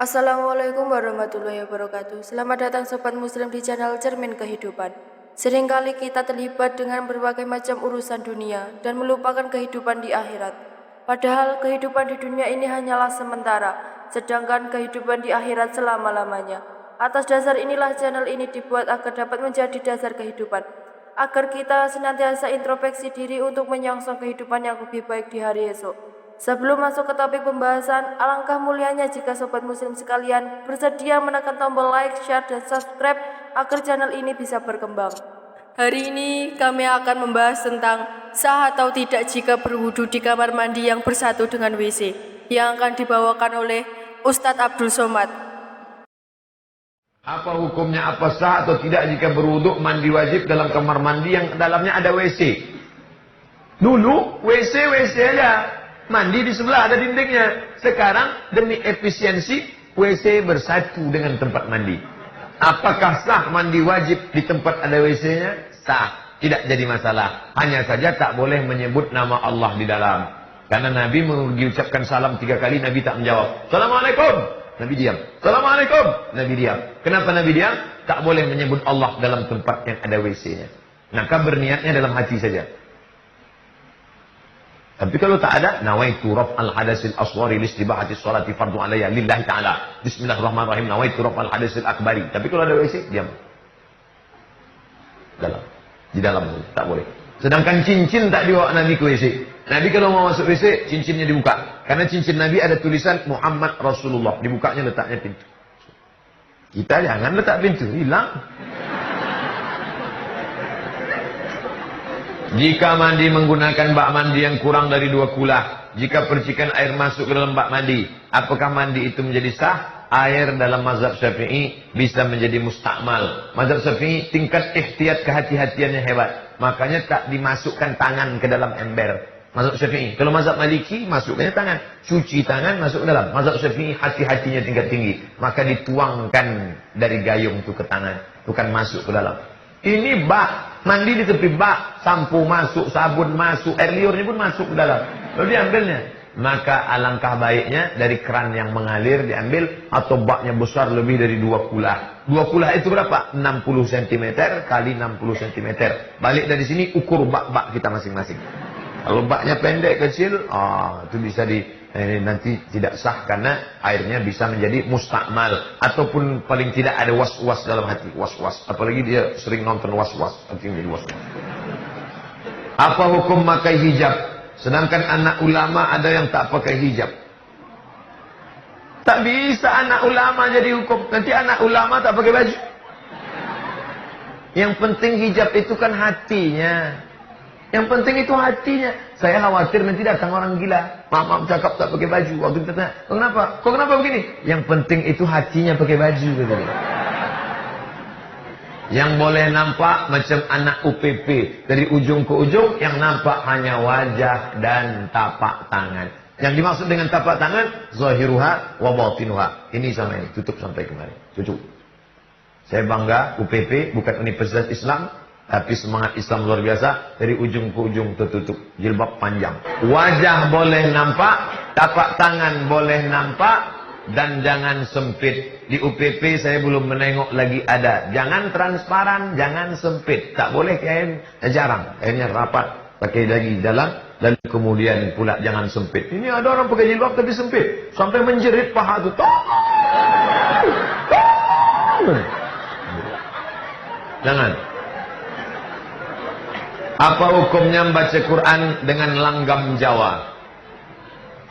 Assalamualaikum warahmatullahi wabarakatuh. Selamat datang Sobat Muslim di channel Cermin Kehidupan. Seringkali kita terlibat dengan berbagai macam urusan dunia dan melupakan kehidupan di akhirat. Padahal kehidupan di dunia ini hanyalah sementara, sedangkan kehidupan di akhirat selama-lamanya. Atas dasar inilah channel ini dibuat agar dapat menjadi dasar kehidupan, agar kita senantiasa introspeksi diri untuk menyongsong kehidupan yang lebih baik di hari esok. Sebelum masuk ke topik pembahasan, alangkah mulianya jika Sobat Muslim sekalian bersedia menekan tombol like, share, dan subscribe agar channel ini bisa berkembang. Hari ini kami akan membahas tentang sah atau tidak jika berwudu di kamar mandi yang bersatu dengan WC, yang akan dibawakan oleh Ustadz Abdul Somad. Apa hukumnya, apa sah atau tidak jika berwudu mandi wajib dalam kamar mandi yang dalamnya ada WC? Dulu WC aja. Mandi di sebelah ada dindingnya. Sekarang demi efisiensi WC bersatu dengan tempat mandi. Apakah sah mandi wajib di tempat ada WC-nya? Sah, tidak jadi masalah. Hanya saja tak boleh menyebut nama Allah di dalam. Karena Nabi mengucapkan salam 3 kali, Nabi tak menjawab. Assalamualaikum, Nabi diam. Assalamualaikum, Nabi diam. Kenapa Nabi diam? Tak boleh menyebut Allah dalam tempat yang ada WC-nya. Maka berniatnya dalam hati saja. Tapi kalau tak ada, nawaitu raf'al hadasil asghari listibahati sholati fardu alayya lillahi ta'ala. Bismillahirrahmanirrahim, nawaitu raf'al hadasil akbari. Tapi kalau ada WC, diam. Di dalam, tak boleh. Sedangkan cincin tak dibawa Nabi ke WC. Nabi kalau mau masuk WC, cincinnya dibuka. Karena cincin Nabi ada tulisan Muhammad Rasulullah. Dibukanya letaknya pintu. Kita jangan letak pintu, hilang. Jika mandi menggunakan bak mandi yang kurang dari 2 kulah, jika percikan air masuk ke dalam bak mandi, apakah mandi itu menjadi sah? Air dalam mazhab Syafi'i bisa menjadi mustakmal. Mazhab Syafi'i tingkat ihtiyat kehati-hatiannya hebat. Makanya tak dimasukkan tangan ke dalam ember. Mazhab Syafi'i. Kalau mazhab Maliki masukkannya tangan. Cuci tangan masuk ke dalam. Mazhab Syafi'i hati-hatinya tingkat tinggi. Maka dituangkan dari gayung itu ke tangan. Bukan masuk ke dalam. Ini bak, mandi di tepi bak, sampo masuk, sabun masuk, air liurnya pun masuk ke dalam. Lalu diambilnya. Maka alangkah baiknya dari keran yang mengalir diambil, atau baknya besar lebih dari 2 kulah. 2 kulah itu berapa? 60 cm kali 60 cm. Balik dari sini ukur bak-bak kita masing-masing. Kalau baknya pendek kecil, itu bisa nanti tidak sah karena airnya bisa menjadi mustakmal, ataupun paling tidak ada was-was dalam hati, was-was. Apalagi dia sering nonton was-was, artinya jadi was-was. Apa hukum pakai hijab? Sedangkan anak ulama ada yang tak pakai hijab. Tak bisa anak ulama jadi hukum. Nanti anak ulama tak pakai baju. Yang penting hijab itu kan hatinya. Yang penting itu hatinya. Saya khawatir nanti datang orang gila. Maaf cakap tak pakai baju. Waktu kita tanya, kenapa? Kok kenapa begini? Yang penting itu hatinya pakai baju. Katanya. Yang boleh nampak macam anak UPP. Dari ujung ke ujung, yang nampak hanya wajah dan tapak tangan. Yang dimaksud dengan tapak tangan, zahiruha wa batinuha. Ini sama ini, tutup sampai kemarin. Tutup. Saya bangga, UPP bukan Universitas Islam, tapi semangat Islam luar biasa. Dari ujung ke ujung tertutup. Jilbab panjang. Wajah boleh nampak, tapak tangan boleh nampak, dan jangan sempit. Di UPP saya belum menengok lagi ada. Jangan transparan, jangan sempit. Tak boleh kain, jarang. Kainnya rapat, pakai lagi dalam. Dan kemudian pula jangan sempit. Ini ada orang pakai jilbab tapi sempit. Sampai menjerit paha itu. Jangan. Apa hukumnya membaca Quran dengan langgam Jawa?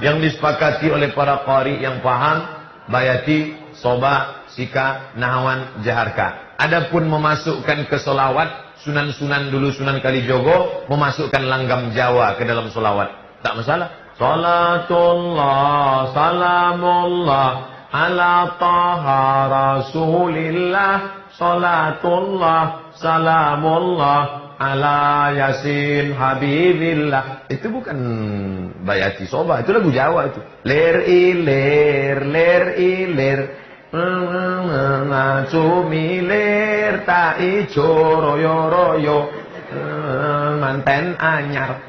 Yang disepakati oleh para qari yang paham, bayati, soba, sika, nahawan, jaharka. Adapun memasukkan ke solawat, sunan-sunan dulu, Sunan Kalijogo, memasukkan langgam Jawa ke dalam solawat. Tak masalah. Salatullah, salamullah, ala taha rasulillah, salatullah, salamullah, ala yasin habibillah. Itu bukan bayati soba, itu lagu Jawa itu. Ler iler, ler iler, cumi ler, tak ijo royo royo, manten anyar.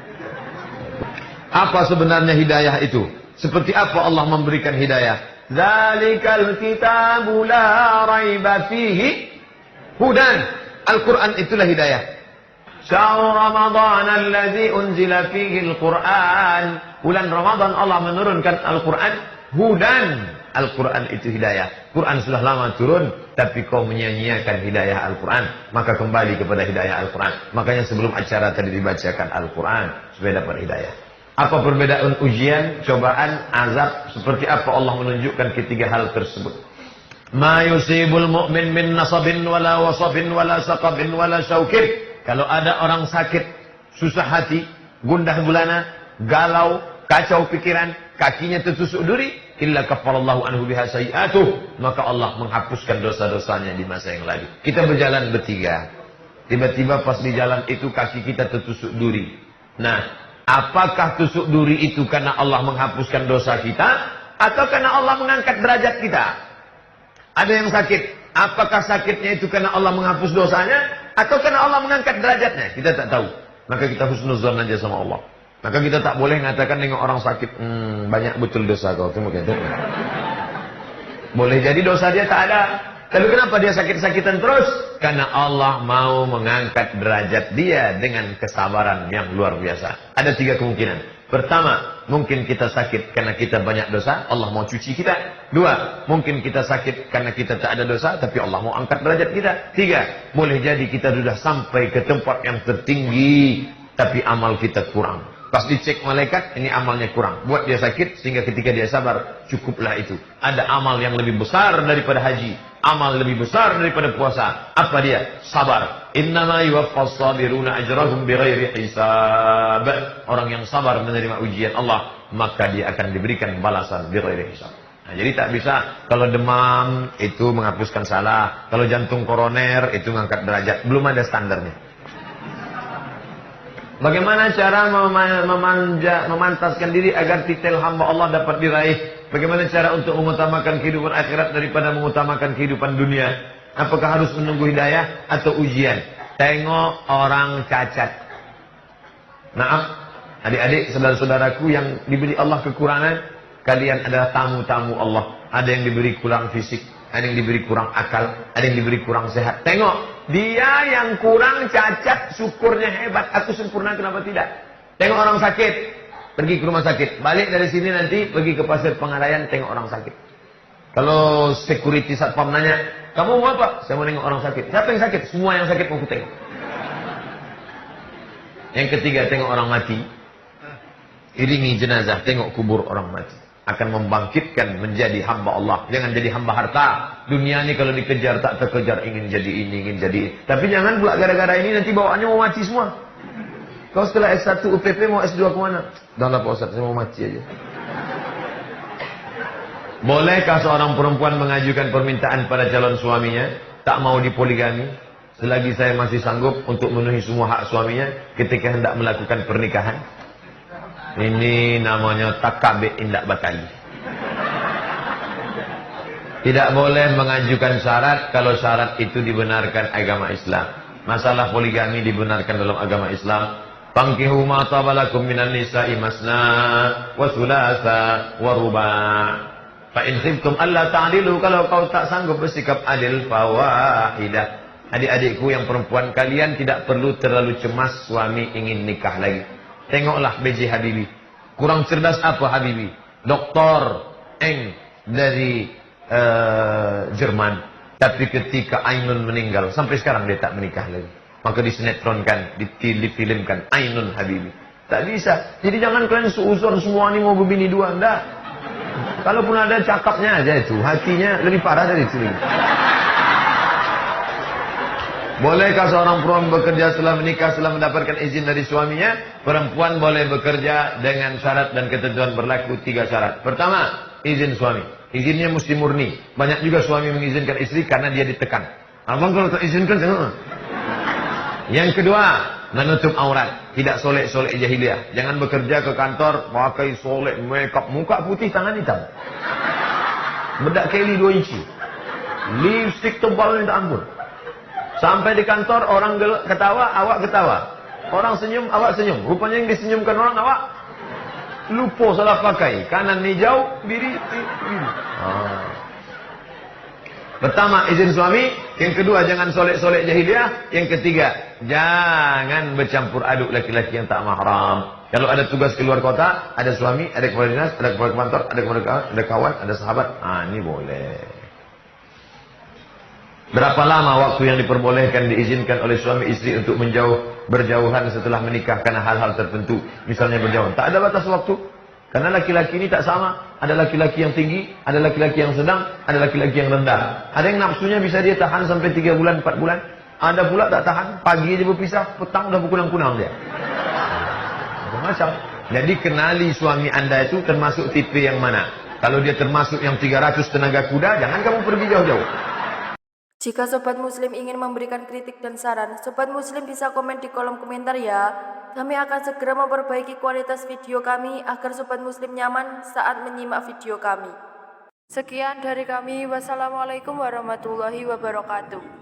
Apa sebenarnya hidayah itu? Seperti apa Allah memberikan hidayah? Dzalikal kitabu la raiba fihi hudan. Al-Quran itulah hidayah. Syahr Ramadan alladzi unzila fihi al-Quran. Bulan Ramadan Allah menurunkan Al-Quran. Hudan. Al-Quran itu hidayah. Quran sudah lama turun, tapi kau menyia-nyiakan hidayah Al-Quran, maka kembali kepada hidayah Al-Quran. Makanya sebelum acara tadi dibacakan Al-Quran supaya dapat hidayah. Apa perbedaan ujian, cobaan, azab? Seperti apa Allah menunjukkan ketiga hal tersebut? Ma yusibul mu'min min nasabin wala wasabin wala saqabin wala syaukin. Kalau ada orang sakit, susah hati, gundah gulana, galau, kacau pikiran, kakinya tertusuk duri, illa kafarallahu anhu biha sayi'atuh, maka Allah menghapuskan dosa-dosanya di masa yang lalu. Kita berjalan bertiga, tiba-tiba pas di jalan itu kaki kita tertusuk duri. Nah, apakah tusuk duri itu karena Allah menghapuskan dosa kita, atau karena Allah mengangkat derajat kita? Ada yang sakit, apakah sakitnya itu karena Allah menghapus dosanya, atau karena Allah mengangkat derajatnya? Kita tak tahu. Maka kita husnuzan aja sama Allah. Maka kita tak boleh mengatakan nengok orang sakit, banyak betul dosa kau. Boleh jadi dosa dia tak ada. Tapi kenapa dia sakit-sakitan terus? Karena Allah mau mengangkat derajat dia dengan kesabaran yang luar biasa. Ada tiga kemungkinan. Pertama, mungkin kita sakit karena kita banyak dosa, Allah mau cuci kita. Dua, mungkin kita sakit karena kita tak ada dosa, tapi Allah mau angkat derajat kita. Tiga, boleh jadi kita sudah sampai ke tempat yang tertinggi, tapi amal kita kurang. Pas dicek malaikat, ini amalnya kurang. Buat dia sakit, sehingga ketika dia sabar, cukuplah itu. Ada amal yang lebih besar daripada haji. Amal lebih besar daripada puasa. Apa dia? Sabar. Innama yuwaffas sabiruna ajrahum bighairi hisab. Orang yang sabar menerima ujian Allah, maka dia akan diberikan balasan bighairi hisab. Nah, jadi tak bisa kalau demam itu menghapuskan salah, kalau jantung koroner itu mengangkat derajat. Belum ada standarnya. Bagaimana cara memantaskan diri agar titel hamba Allah dapat diraih? Bagaimana cara untuk mengutamakan kehidupan akhirat daripada mengutamakan kehidupan dunia? Apakah harus menunggu hidayah atau ujian? Tengok orang cacat. Maaf, adik-adik, saudara-saudaraku yang diberi Allah kekurangan, kalian adalah tamu-tamu Allah. Ada yang diberi kurang fisik, ada yang diberi kurang akal, ada yang diberi kurang sehat. Tengok, dia yang kurang cacat, syukurnya hebat. Aku sempurna, kenapa tidak? Tengok orang sakit, pergi ke rumah sakit. Balik dari sini nanti, pergi ke pasir Pengarayan, tengok orang sakit. Kalau security satpam nanya, kamu mau apa? Saya mau nengok orang sakit. Siapa yang sakit? Semua yang sakit mau aku tengok. Yang ketiga, tengok orang mati. Iringi jenazah, tengok kubur orang mati. Akan membangkitkan menjadi hamba Allah. Jangan jadi hamba harta. Dunia ini kalau dikejar tak terkejar, ingin jadi ini, ingin jadi ini. Tapi jangan pula gara-gara ini nanti bawaannya mau mati semua. Kau setelah S1 UPP mau S2 kemana? Dah lah Pak Ustaz, saya mau mati aja. Bolehkah seorang perempuan mengajukan permintaan pada calon suaminya, tak mau dipoligami, selagi saya masih sanggup untuk memenuhi semua hak suaminya ketika hendak melakukan pernikahan? Ini namanya takabe indak batali. Tidak boleh mengajukan syarat kalau syarat itu dibenarkan agama Islam. Masalah poligami dibenarkan dalam agama Islam. Fankihu ma tabalakum minan nisa'i masna wa thulatha wa ruba'. Fa in khiftum alla ta'dilu, kalau kau tak sanggup bersikap adil, fawahidah. Adik-adikku yang perempuan, kalian tidak perlu terlalu cemas suami ingin nikah lagi. Tengoklah B.J. Habibie. Kurang cerdas apa Habibie? Doktor Eng dari Jerman. Tapi ketika Ainun meninggal, sampai sekarang dia tak menikah lagi. Maka disinetronkan, difilmkan Ainun Habibie. Tak bisa. Jadi jangan kalian seuzon semua ini mau berbini dua. Enggak. Kalaupun ada cakapnya aja itu, hatinya lebih parah dari itu. Bolehkah seorang perempuan bekerja setelah menikah, setelah mendapatkan izin dari suaminya? Perempuan boleh bekerja dengan syarat dan ketentuan berlaku 3 syarat. Pertama, izin suami. Izinnya mesti murni. Banyak juga suami mengizinkan istri karena dia ditekan. Abang kalau tak izinkan, jangan. Yang kedua, menutup aurat. Tidak solek-solek jahiliyah. Jangan bekerja ke kantor, pakai solek, makeup, muka putih, tangan hitam. Bedak Kelly 2 inci. Lipstick tebal minta ampun. Sampai di kantor orang ketawa, awak ketawa. Orang senyum, awak senyum. Rupanya yang disenyumkan orang awak. lupa salah pakai. Kanan hijau, kiri biru. Pertama, izin suami. Yang kedua, jangan solek-solek jahiliyah. Yang ketiga, jangan bercampur aduk laki-laki yang tak mahram. Kalau ada tugas keluar kota, ada suami, ada kepala dinas, ada kepala kantor, ada kawan, ada sahabat. Ini boleh. Berapa lama waktu yang diperbolehkan, diizinkan oleh suami istri untuk berjauhan setelah menikah karena hal-hal tertentu? Misalnya berjauhan. Tak ada batas waktu. Karena laki-laki ini tak sama. Ada laki-laki yang tinggi, ada laki-laki yang sedang, ada laki-laki yang rendah. Ada yang nafsunya bisa dia tahan sampai 3 bulan, 4 bulan. Ada pula tak tahan. Pagi dia berpisah, petang udah berkunang-kunang dia. Macam. Jadi kenali suami anda itu termasuk tipe yang mana. Kalau dia termasuk yang 300 tenaga kuda, jangan kamu pergi jauh-jauh. Jika Sobat Muslim ingin memberikan kritik dan saran, Sobat Muslim bisa komen di kolom komentar ya. Kami akan segera memperbaiki kualitas video kami agar Sobat Muslim nyaman saat menyimak video kami. Sekian dari kami. Wassalamualaikum warahmatullahi wabarakatuh.